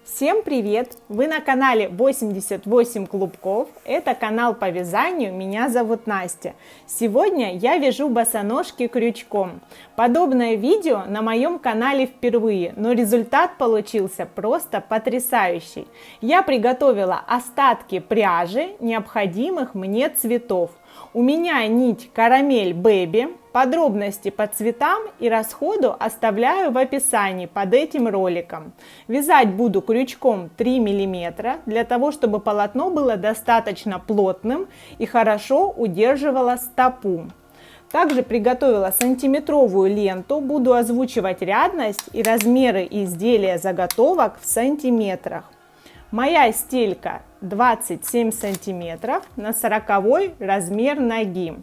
Всем привет! Вы на канале 88 клубков. Это канал по вязанию. Меня зовут Настя. Сегодня я вяжу босоножки крючком. Подобное видео на моем канале впервые, но результат получился просто потрясающий. Я приготовила остатки пряжи необходимых мне цветов. У меня нить Карамель Baby. Подробности по цветам и расходу оставляю в описании под этим роликом. Вязать буду крючком 3 мм, для того, чтобы полотно было достаточно плотным и хорошо удерживало стопу. Также приготовила сантиметровую ленту, буду озвучивать рядность и размеры изделия заготовок в сантиметрах. Моя стелька 27 сантиметров на 40 размер ноги.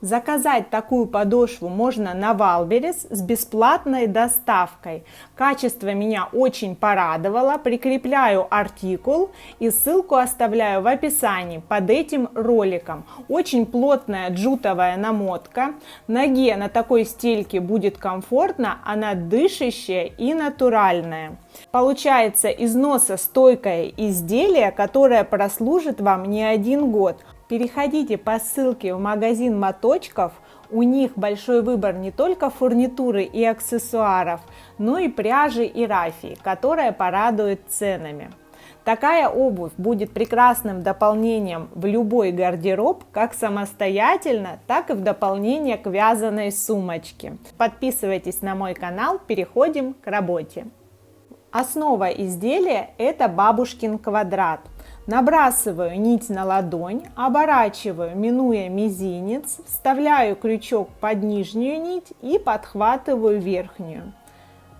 Заказать такую подошву можно на Валберес с бесплатной доставкой. Качество меня очень порадовало. Прикрепляю артикул и ссылку оставляю в описании под этим роликом. Очень плотная джутовая намотка. Ноге на такой стельке будет комфортно, она дышащая и натуральная. Получается износостойкое изделие, которое прослужит вам не один год. Переходите по ссылке в магазин моточков, у них большой выбор не только фурнитуры и аксессуаров, но и пряжи и рафии, которая порадует ценами. Такая обувь будет прекрасным дополнением в любой гардероб, как самостоятельно, так и в дополнение к вязаной сумочке. Подписывайтесь на мой канал, переходим к работе. Основа изделия – это бабушкин квадрат. Набрасываю нить на ладонь, оборачиваю, минуя мизинец, вставляю крючок под нижнюю нить и подхватываю верхнюю.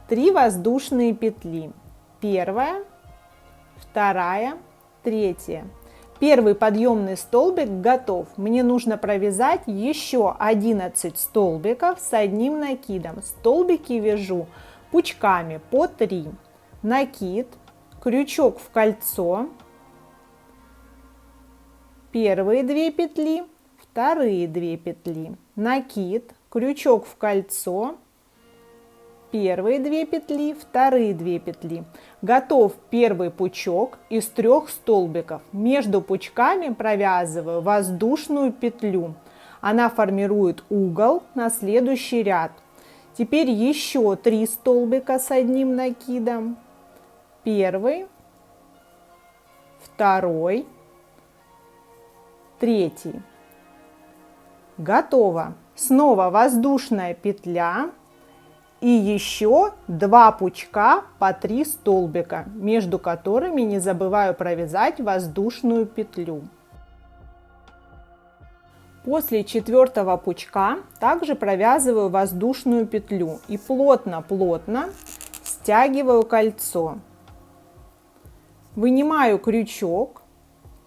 3 воздушные петли. Первая, вторая, третья. Первый подъемный столбик готов. Мне нужно провязать еще 11 столбиков с одним накидом. Столбики вяжу пучками по 3. Накид, крючок в кольцо. Первые 2 петли, вторые 2 петли, накид, крючок в кольцо, первые 2 петли, вторые 2 петли. Готов первый пучок из 3 столбиков. Между пучками провязываю воздушную петлю. Она формирует угол на следующий ряд. Теперь еще 3 столбика с одним накидом. Первый, второй, третий. Готово. Снова воздушная петля и еще 2 пучка по 3 столбика, между которыми не забываю провязать воздушную петлю. После 4-го пучка также провязываю воздушную петлю и плотно-плотно стягиваю кольцо. Вынимаю крючок.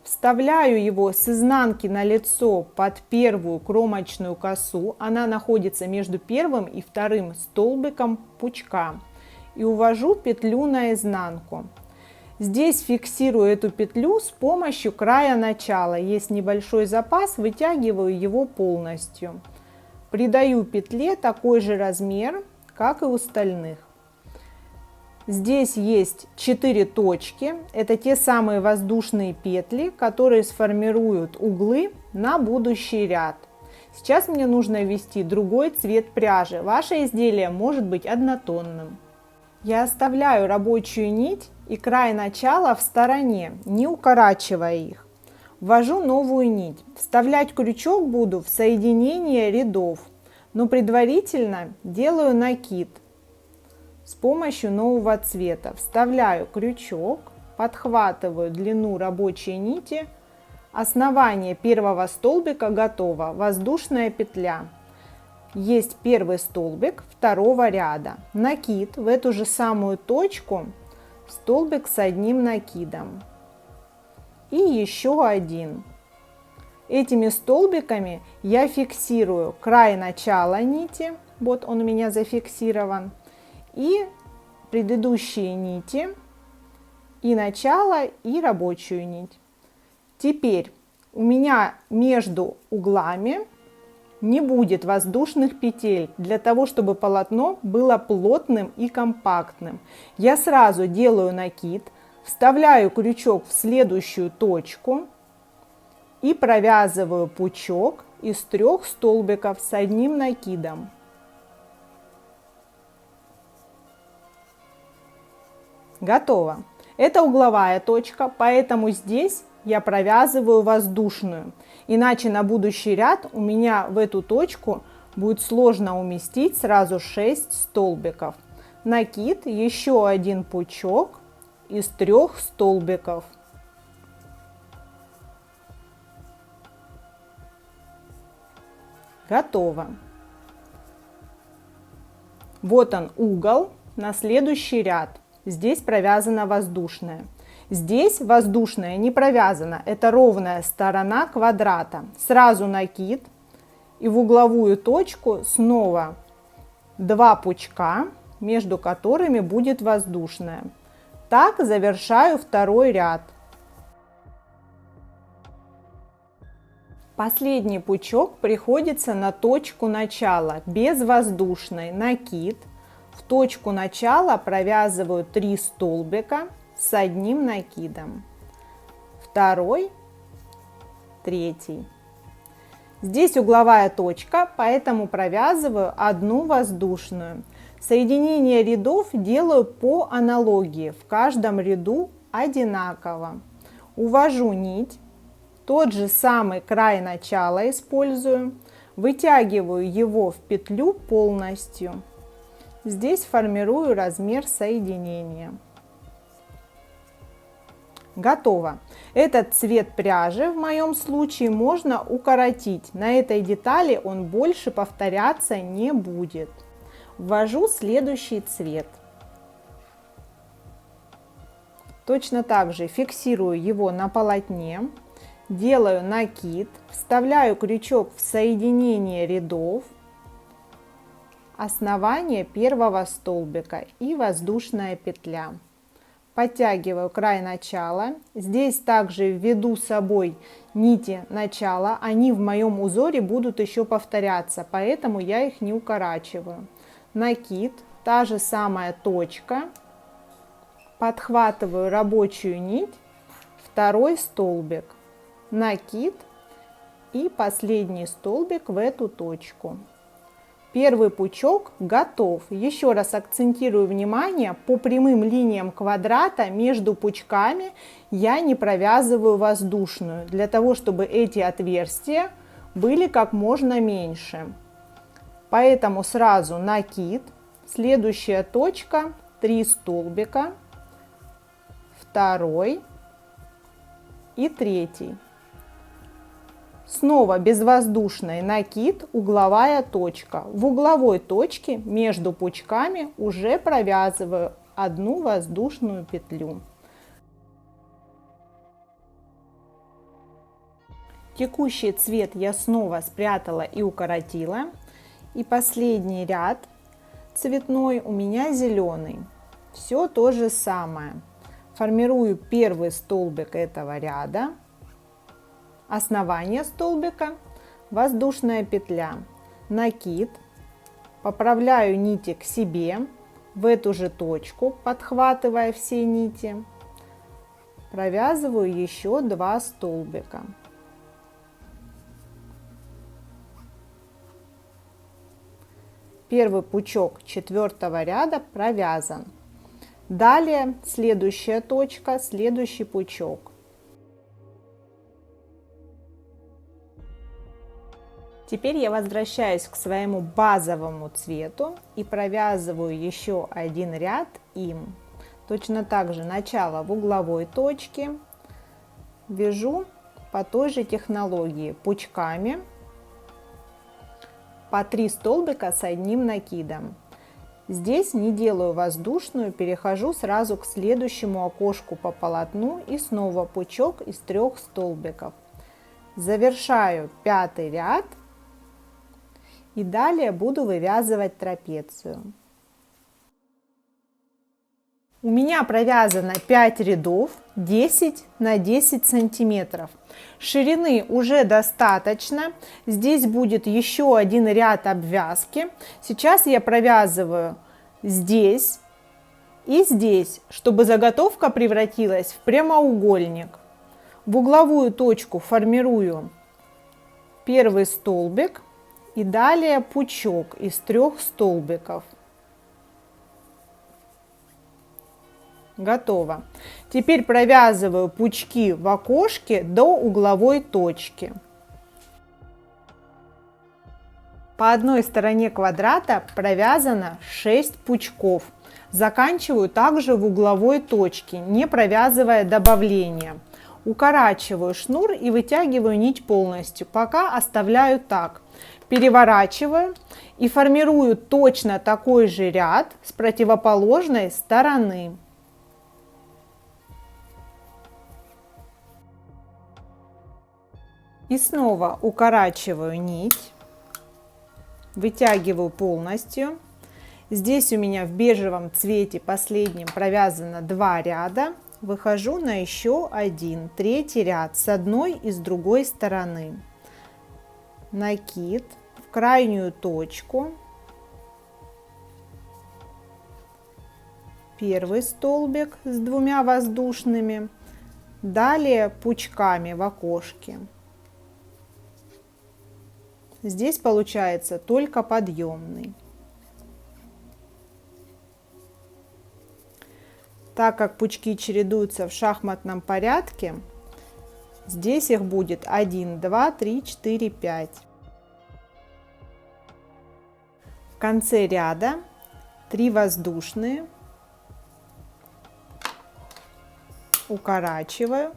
Вставляю его с изнанки на лицо под первую кромочную косу, она находится между первым и вторым столбиком пучка, и увожу петлю на изнанку. Здесь фиксирую эту петлю с помощью края начала, есть небольшой запас, вытягиваю его полностью. Придаю петле такой же размер, как и у остальных. Здесь есть 4 точки, это те самые воздушные петли, которые сформируют углы на будущий ряд. Сейчас мне нужно ввести другой цвет пряжи, ваше изделие может быть однотонным. Я оставляю рабочую нить и край начала в стороне, не укорачивая их. Ввожу новую нить, вставлять крючок буду в соединение рядов, но предварительно делаю накид. С помощью нового цвета вставляю крючок, подхватываю длину рабочей нити, основание первого столбика готово, воздушная петля. Есть первый столбик второго ряда, накид в эту же самую точку, столбик с одним накидом и еще один. Этими столбиками я фиксирую край начала нити, вот он у меня зафиксирован, и предыдущие нити, и начало, и рабочую нить. Теперь у меня между углами не будет воздушных петель, для того, чтобы полотно было плотным и компактным. Я сразу делаю накид, вставляю крючок в следующую точку и провязываю пучок из 3 столбиков с одним накидом. Готово. Это угловая точка, поэтому здесь я провязываю воздушную. Иначе на будущий ряд у меня в эту точку будет сложно уместить сразу 6 столбиков. Накид, еще один пучок из 3 столбиков. Готово. Вот он угол на следующий ряд. Здесь провязана воздушная. Здесь воздушная не провязана, это ровная сторона квадрата. Сразу накид и в угловую точку снова 2 пучка, между которыми будет воздушная. Так завершаю второй ряд. Последний пучок приходится на точку начала, без воздушной, накид. В точку начала провязываю 3 столбика с одним накидом, второй, третий. Здесь угловая точка, поэтому провязываю одну воздушную. Соединение рядов делаю по аналогии, в каждом ряду одинаково. Увожу нить, тот же самый край начала использую, вытягиваю его в петлю полностью. Здесь формирую размер соединения. Готово. Этот цвет пряжи в моем случае можно укоротить. На этой детали он больше повторяться не будет. Ввожу следующий цвет. Точно так же фиксирую его на полотне. Делаю накид, вставляю крючок в соединение рядов, основание первого столбика и воздушная петля. Подтягиваю край начала. Здесь также введу с собой нити начала. Они в моем узоре будут еще повторяться, поэтому я их не укорачиваю. Накид, та же самая точка. Подхватываю рабочую нить, второй столбик, накид и последний столбик в эту точку. Первый пучок готов. Еще раз акцентирую внимание, по прямым линиям квадрата между пучками я не провязываю воздушную, для того, чтобы эти отверстия были как можно меньше. Поэтому сразу накид, следующая точка, 3 столбика, второй и третий. Снова безвоздушный накид, угловая точка. В угловой точке между пучками уже провязываю одну воздушную петлю. Текущий цвет я снова спрятала и укоротила. И последний ряд цветной у меня зеленый. Все то же самое. Формирую первый столбик этого ряда. Основание столбика, воздушная петля, накид, поправляю нити к себе в эту же точку, подхватывая все нити, провязываю еще 2 столбика. Первый пучок 4-го ряда провязан. Далее следующая точка, следующий пучок. Теперь я возвращаюсь к своему базовому цвету и провязываю еще один ряд им. Точно так же начало в угловой точке, вяжу по той же технологии пучками по 3 столбика с одним накидом. Здесь не делаю воздушную, перехожу сразу к следующему окошку по полотну и снова пучок из 3 столбиков. Завершаю 5-й ряд. И далее буду вывязывать трапецию. У меня провязано 5 рядов 10 на 10 сантиметров. Ширины уже достаточно. Здесь будет еще один ряд обвязки. Сейчас я провязываю здесь и здесь, чтобы заготовка превратилась в прямоугольник. В угловую точку формирую первый столбик и далее пучок из 3 столбиков. Готово. Теперь провязываю пучки в окошке до угловой точки. По одной стороне квадрата провязано 6 пучков. Заканчиваю также в угловой точке, не провязывая добавления. Укорачиваю шнур и вытягиваю нить полностью, пока оставляю так. Переворачиваю и формирую точно такой же ряд с противоположной стороны. И снова укорачиваю нить, вытягиваю полностью. Здесь у меня в бежевом цвете последнем провязано 2 ряда. Выхожу на еще один, 3-й ряд с одной и с другой стороны. Накид в крайнюю точку. Первый столбик с 2 воздушными. Далее пучками в окошке. Здесь получается только подъемный. Так как пучки чередуются в шахматном порядке, здесь их будет 1, 2, 3, 4, 5. В конце ряда 3 воздушные, укорачиваю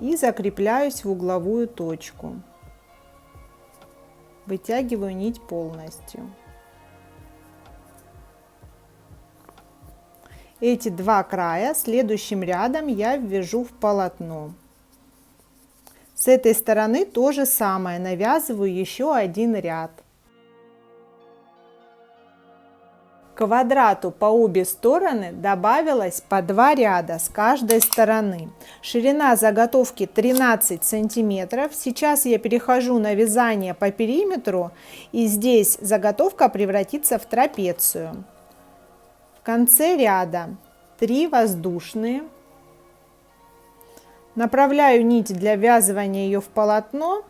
и закрепляюсь в угловую точку. Вытягиваю нить полностью. Эти 2 края следующим рядом я ввяжу в полотно. С этой стороны то же самое, навязываю еще один ряд. К квадрату по обе стороны добавилось по 2 ряда с каждой стороны. Ширина заготовки 13 сантиметров. Сейчас я перехожу на вязание по периметру, и здесь заготовка превратится в трапецию. В конце ряда 3 воздушные. Направляю нить для ввязывания ее в полотно.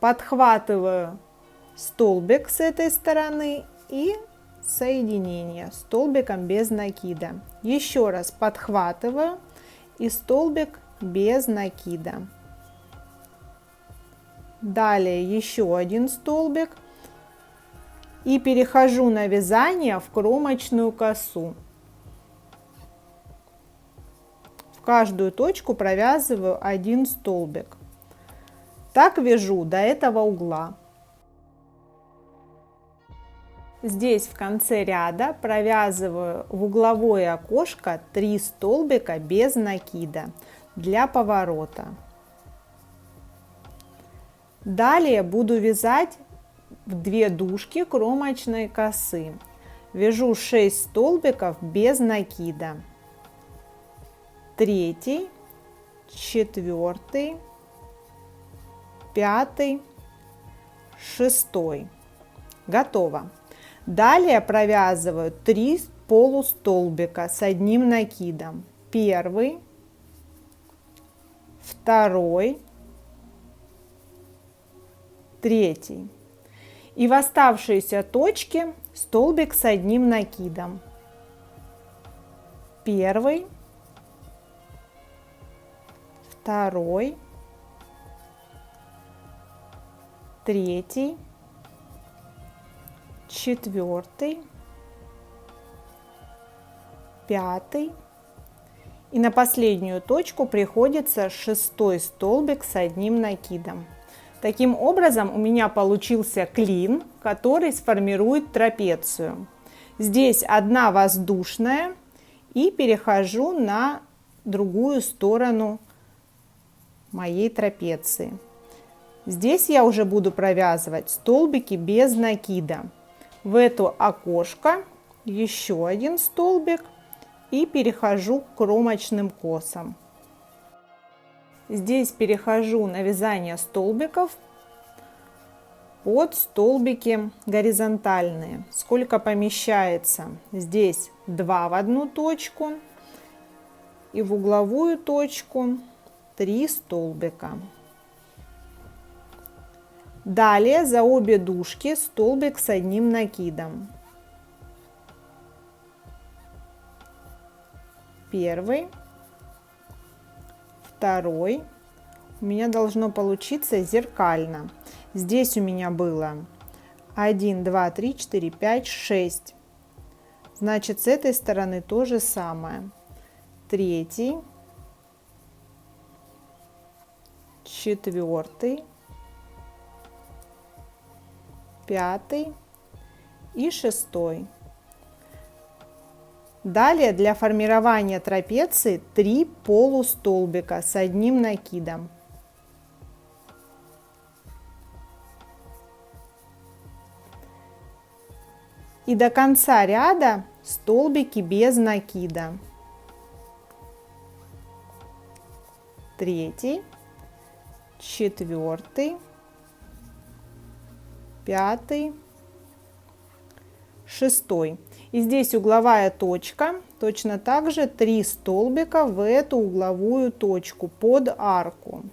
Подхватываю столбик с этой стороны и соединение столбиком без накида. Еще раз подхватываю и столбик без накида. Далее еще один столбик. И перехожу на вязание в кромочную косу. В каждую точку провязываю 1 столбик. Так вяжу до этого угла. Здесь в конце ряда провязываю в угловое окошко 3 столбика без накида для поворота. Далее буду вязать в 2 дужки кромочной косы. Вяжу 6 столбиков без накида. 3, 4, 5, 6. Готово. Далее провязываю 3 полустолбика с 1 накидом. 1, 2, 3. И в оставшиеся точки столбик с 1 накидом. 1, 2, 3, 4, 5. И на последнюю точку приходится 6 столбик с 1 накидом. Таким образом у меня получился клин, который сформирует трапецию. Здесь 1 воздушная, и перехожу на другую сторону моей трапеции. Здесь я уже буду провязывать столбики без накида. В это окошко еще один столбик и перехожу к кромочным косам. Здесь перехожу на вязание столбиков под столбики горизонтальные. Сколько помещается? Здесь 2 в одну точку и в угловую точку 3 столбика. Далее за обе дужки столбик с одним накидом. Первый, второй. У меня должно получиться зеркально. Здесь у меня было 1, 2, 3, 4, 5, 6. Значит, с этой стороны то же самое. Третий, четвертый, пятый и шестой. Далее для формирования трапеции 3 полустолбика с одним накидом. И до конца ряда столбики без накида. Третий, четвертый, пятый, шестой. И здесь угловая точка, точно так же 3 столбика в эту угловую точку под арку.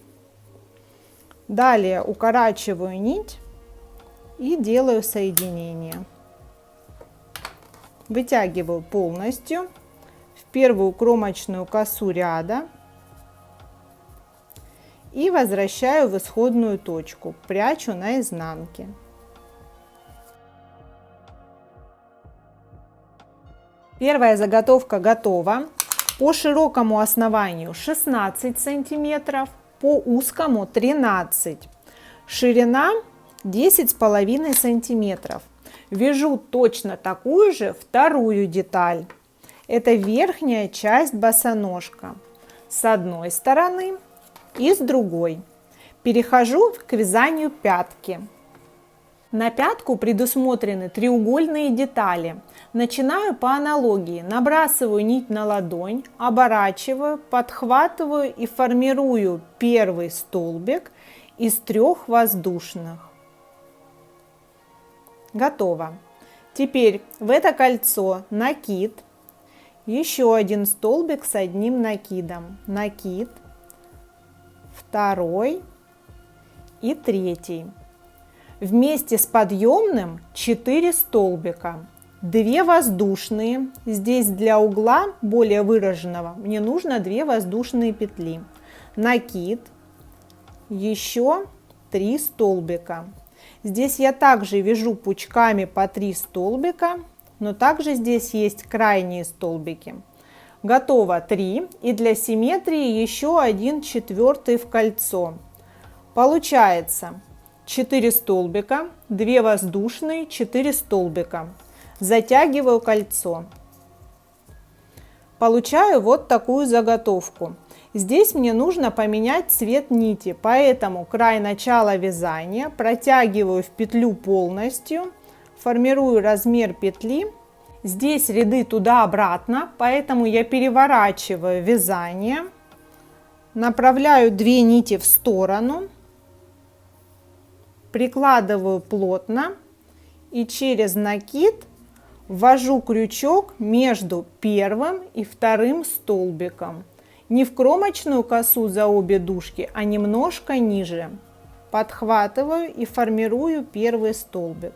Далее укорачиваю нить и делаю соединение. Вытягиваю полностью в первую кромочную косу ряда и возвращаю в исходную точку, прячу на изнанке. Первая заготовка готова. По широкому основанию 16 сантиметров, по узкому 13. Ширина 10,5 сантиметров. Вяжу точно такую же вторую деталь. Это верхняя часть босоножка. С одной стороны и с другой. Перехожу к вязанию пятки. На пятку предусмотрены треугольные детали. Начинаю по аналогии. Набрасываю нить на ладонь, оборачиваю, подхватываю и формирую первый столбик из 3 воздушных. Готово. Теперь в это кольцо накид, еще один столбик с одним накидом. Накид, второй и третий. Вместе с подъемным 4 столбика, 2 воздушные. Здесь для угла более выраженного мне нужно 2 воздушные петли. Накид, еще 3 столбика. Здесь я также вяжу пучками по 3 столбика, но также здесь есть крайние столбики. Готово 3, и для симметрии еще 1/4 в кольцо. Получается 4 столбика, 2 воздушные, 4 столбика. Затягиваю кольцо. Получаю вот такую заготовку. Здесь мне нужно поменять цвет нити, поэтому край начала вязания протягиваю в петлю полностью, формирую размер петли. Здесь ряды туда-обратно, поэтому я переворачиваю вязание, направляю 2 нити в сторону, прикладываю плотно и через накид ввожу крючок между первым и вторым столбиком. Не в кромочную косу за обе дужки, а немножко ниже. Подхватываю и формирую первый столбик.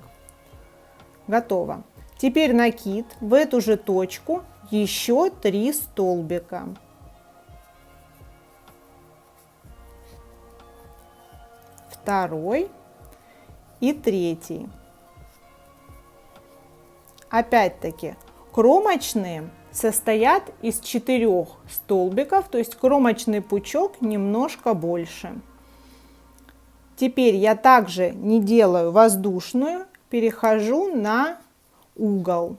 Готово. Теперь накид в эту же точку, еще 3 столбика. Второй и третий. Опять-таки кромочные состоят из 4 столбиков, то есть кромочный пучок немножко больше. Теперь я также не делаю воздушную, перехожу на угол.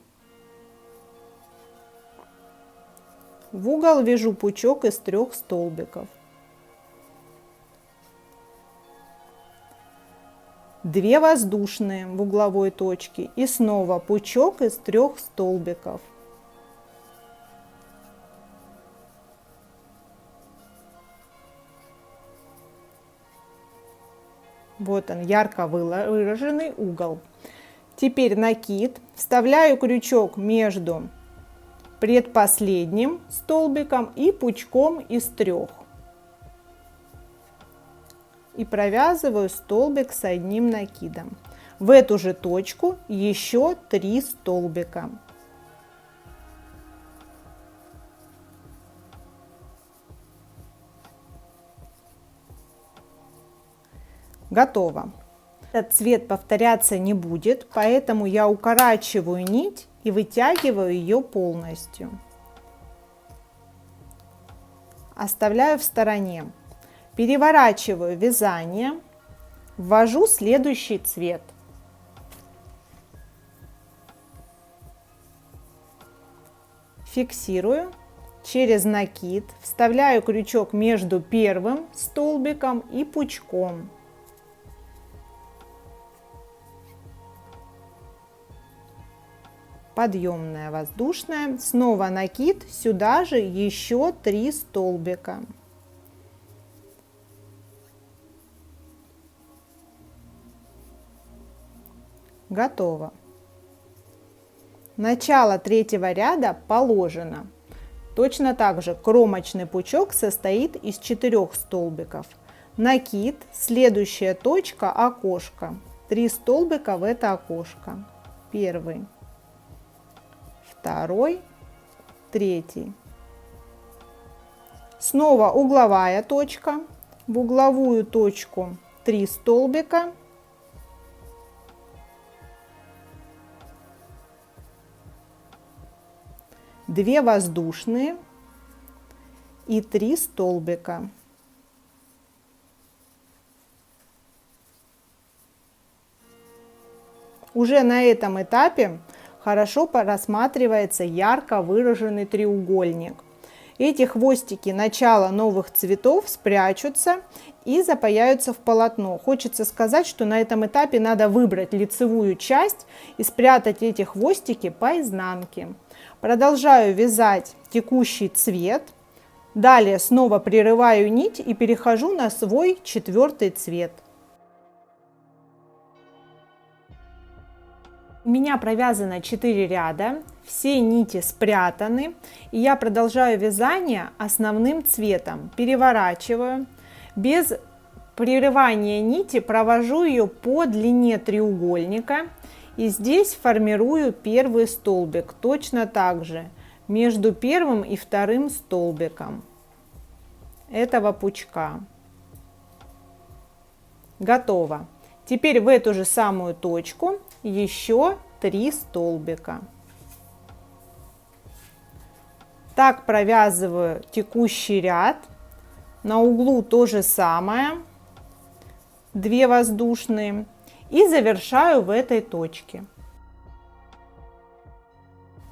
В угол вяжу пучок из 3 столбиков. 2 воздушные в угловой точке и снова пучок из 3 столбиков. Вот он, ярко выраженный угол. Теперь накид. Вставляю крючок между предпоследним столбиком и пучком из 3. И провязываю столбик с одним накидом. В эту же точку еще 3 столбика. Готово. Этот цвет повторяться не будет, поэтому я укорачиваю нить и вытягиваю ее полностью. Оставляю в стороне. Переворачиваю вязание, ввожу следующий цвет. Фиксирую через накид, вставляю крючок между первым столбиком и пучком. Подъемная воздушная, снова накид, сюда же еще 3 столбика. Готово. Начало 3-го ряда положено. Точно так же кромочный пучок состоит из 4 столбиков. Накид, следующая точка, окошко. 3 столбика в это окошко. Первый, второй, третий. Снова угловая точка. В угловую точку 3 столбика. Две воздушные и 3 столбика. Уже на этом этапе хорошо рассматривается ярко выраженный треугольник. Эти хвостики начала новых цветов спрячутся и запаяются в полотно. Хочется сказать, что на этом этапе надо выбрать лицевую часть и спрятать эти хвостики по изнанке. Продолжаю вязать текущий цвет. Далее снова прерываю нить и перехожу на свой 4-й цвет. У меня провязано 4 ряда, все нити спрятаны, и я продолжаю вязание основным цветом. Переворачиваю, без прерывания нити провожу ее по длине треугольника, и здесь формирую первый столбик, точно так же, между первым и вторым столбиком этого пучка. Готово. Теперь в эту же самую точку еще 3 столбика. Так провязываю текущий ряд. На углу то же самое, 2 воздушные, и завершаю в этой точке.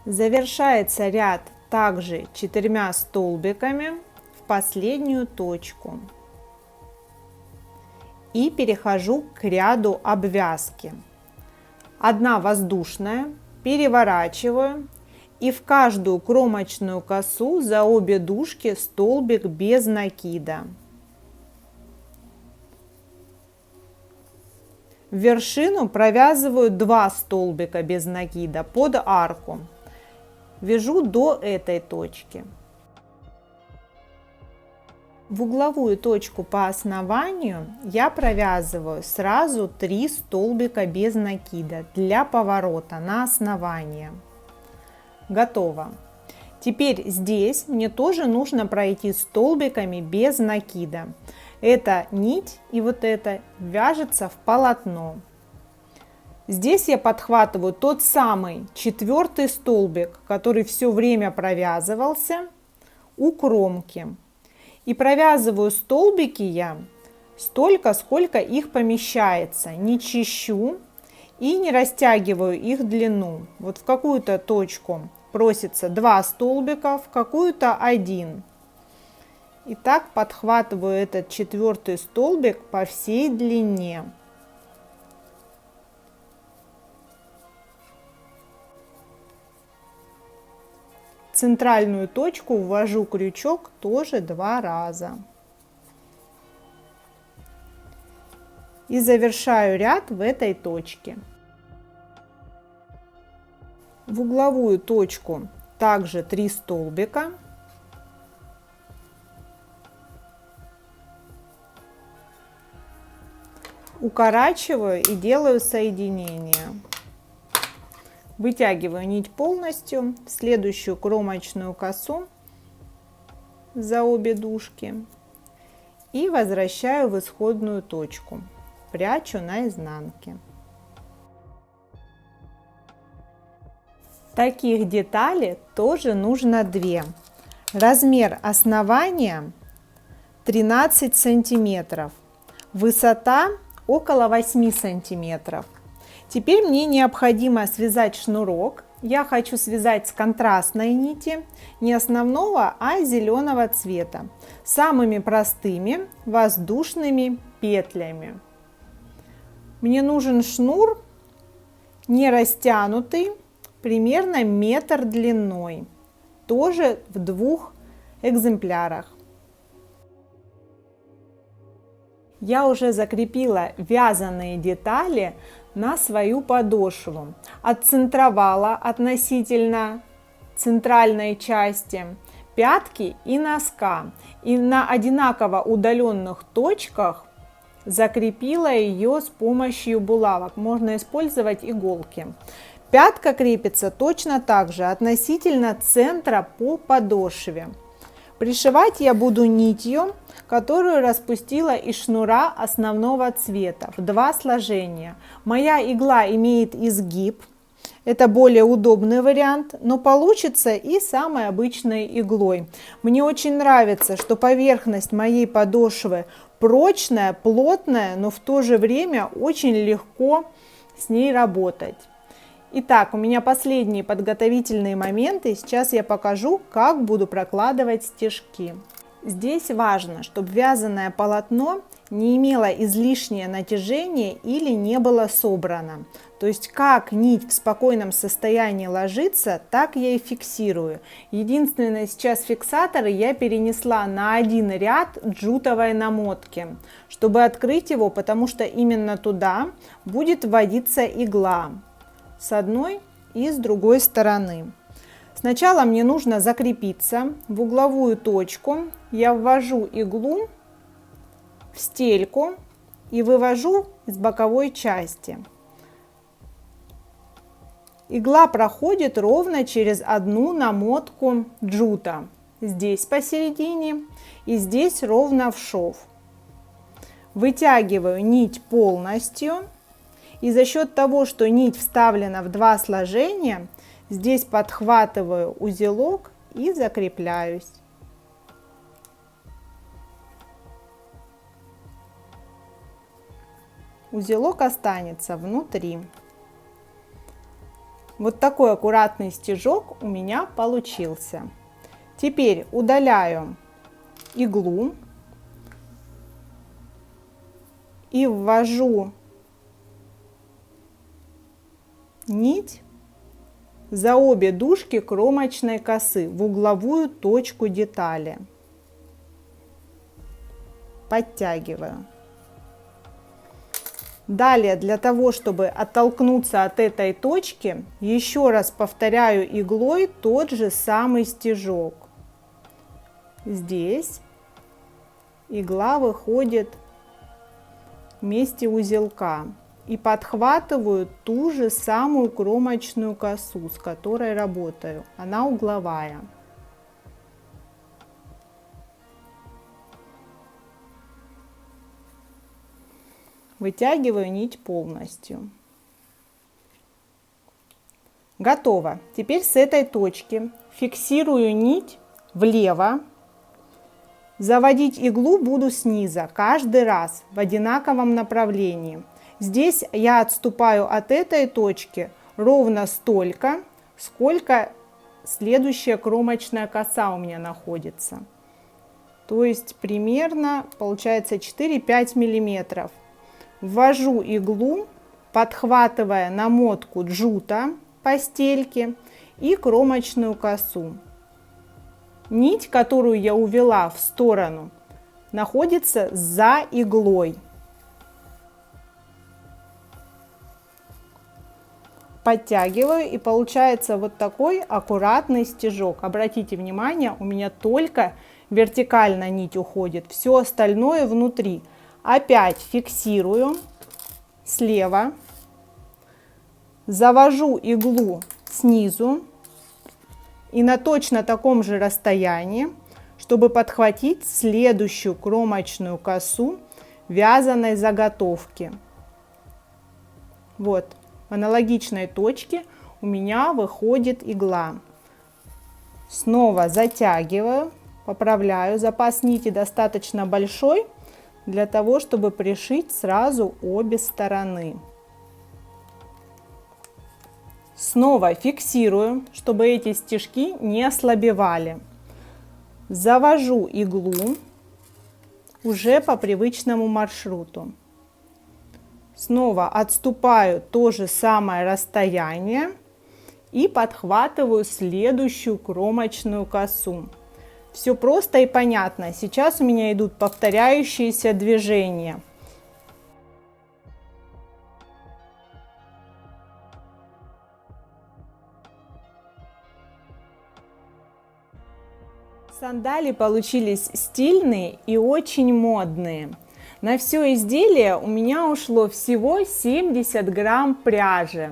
Завершается ряд также 4 столбиками в последнюю точку. И перехожу к ряду обвязки. 1 воздушная, переворачиваю, и в каждую кромочную косу за обе дужки столбик без накида. В вершину провязываю 2 столбика без накида под арку. Вяжу до этой точки. В угловую точку по основанию я провязываю сразу 3 столбика без накида для поворота на основание. Готово. Теперь здесь мне тоже нужно пройти столбиками без накида. Эта нить и вот эта вяжется в полотно. Здесь я подхватываю тот самый 4-й столбик, который все время провязывался у кромки. И провязываю столбики я столько, сколько их помещается. Не чищу и не растягиваю их длину. Вот в какую-то точку просится 2 столбика, в какую-то 1. И так подхватываю этот 4-й столбик по всей длине. центральную точку ввожу крючок тоже 2 раза. И завершаю ряд в этой точке. В угловую точку также 3 столбика. Укорачиваю и делаю соединение. Вытягиваю нить полностью в следующую кромочную косу за обе дужки и возвращаю в исходную точку. Прячу на изнанке. Таких деталей тоже нужно 2. Размер основания 13 сантиметров, высота около 8 сантиметров. Теперь мне необходимо связать шнурок. Я хочу связать с контрастной нити, не основного, а зеленого цвета, самыми простыми воздушными петлями. Мне нужен шнур не растянутый, примерно метр длиной, тоже в 2 экземплярах. Я уже закрепила вязаные детали на свою подошву, отцентровала относительно центральной части пятки и носка, и на одинаково удаленных точках закрепила ее с помощью булавок. Можно использовать иголки. Пятка крепится точно так же относительно центра по подошве. Пришивать я буду нитью, которую распустила из шнура основного цвета в 2 сложения. Моя игла имеет изгиб. Это более удобный вариант, но получится и самой обычной иглой. Мне очень нравится, что поверхность моей подошвы прочная, плотная, но в то же время очень легко с ней работать. Итак, у меня последние подготовительные моменты. Сейчас я покажу, как буду прокладывать стежки. Здесь важно, чтобы вязаное полотно не имело излишнее натяжение или не было собрано. То есть как нить в спокойном состоянии ложится, так я и фиксирую. Единственное, сейчас фиксаторы я перенесла на один ряд джутовой намотки, чтобы открыть его, потому что именно туда будет вводиться игла с одной и с другой стороны. Сначала мне нужно закрепиться. В угловую точку я ввожу иглу в стельку и вывожу из боковой части. Игла проходит ровно через одну намотку джута. Здесь посередине и здесь ровно в шов. Вытягиваю нить полностью. И за счет того, что нить вставлена в 2 сложения, здесь подхватываю узелок и закрепляюсь. Узелок останется внутри. Вот такой аккуратный стежок у меня получился. Теперь удаляю иглу и ввожу нить за обе дужки кромочной косы в угловую точку детали. Подтягиваю. Далее, для того, чтобы оттолкнуться от этой точки, еще раз повторяю иглой тот же самый стежок. Здесь игла выходит в месте узелка. И подхватываю ту же самую кромочную косу, с которой работаю. Она угловая. Вытягиваю нить полностью. Готово. Теперь с этой точки фиксирую нить влево. Заводить иглу буду снизу каждый раз в одинаковом направлении. Здесь я отступаю от этой точки ровно столько, сколько следующая кромочная коса у меня находится. То есть примерно получается 4-5 миллиметров. Ввожу иглу, подхватывая намотку джута по стельке и кромочную косу. Нить, которую я увела в сторону, находится за иглой. Подтягиваю, и получается вот такой аккуратный стежок. Обратите внимание, у меня только вертикально нить уходит, все остальное внутри. Опять фиксирую слева, завожу иглу снизу и на точно таком же расстоянии, чтобы подхватить следующую кромочную косу вязаной заготовки. Вот. В аналогичной точке у меня выходит игла. Снова затягиваю, поправляю. Запас нити достаточно большой для того, чтобы пришить сразу обе стороны. Снова фиксирую, чтобы эти стежки не ослабевали. Завожу иглу уже по привычному маршруту. Снова отступаю то же самое расстояние и подхватываю следующую кромочную косу. Все просто и понятно. Сейчас у меня идут повторяющиеся движения. Сандали получились стильные и очень модные. На все изделие у меня ушло всего 70 грамм пряжи.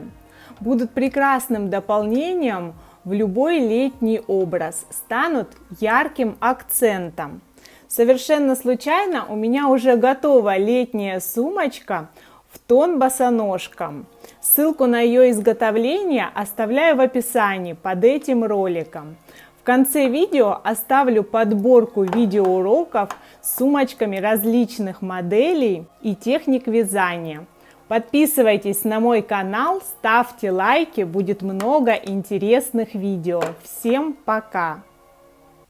Будут прекрасным дополнением в любой летний образ, станут ярким акцентом. Совершенно случайно у меня уже готова летняя сумочка в тон босоножкам. Ссылку на ее изготовление оставляю в описании под этим роликом. В конце видео оставлю подборку видеоуроков с сумочками различных моделей и техник вязания. Подписывайтесь на мой канал, ставьте лайки, будет много интересных видео. Всем пока!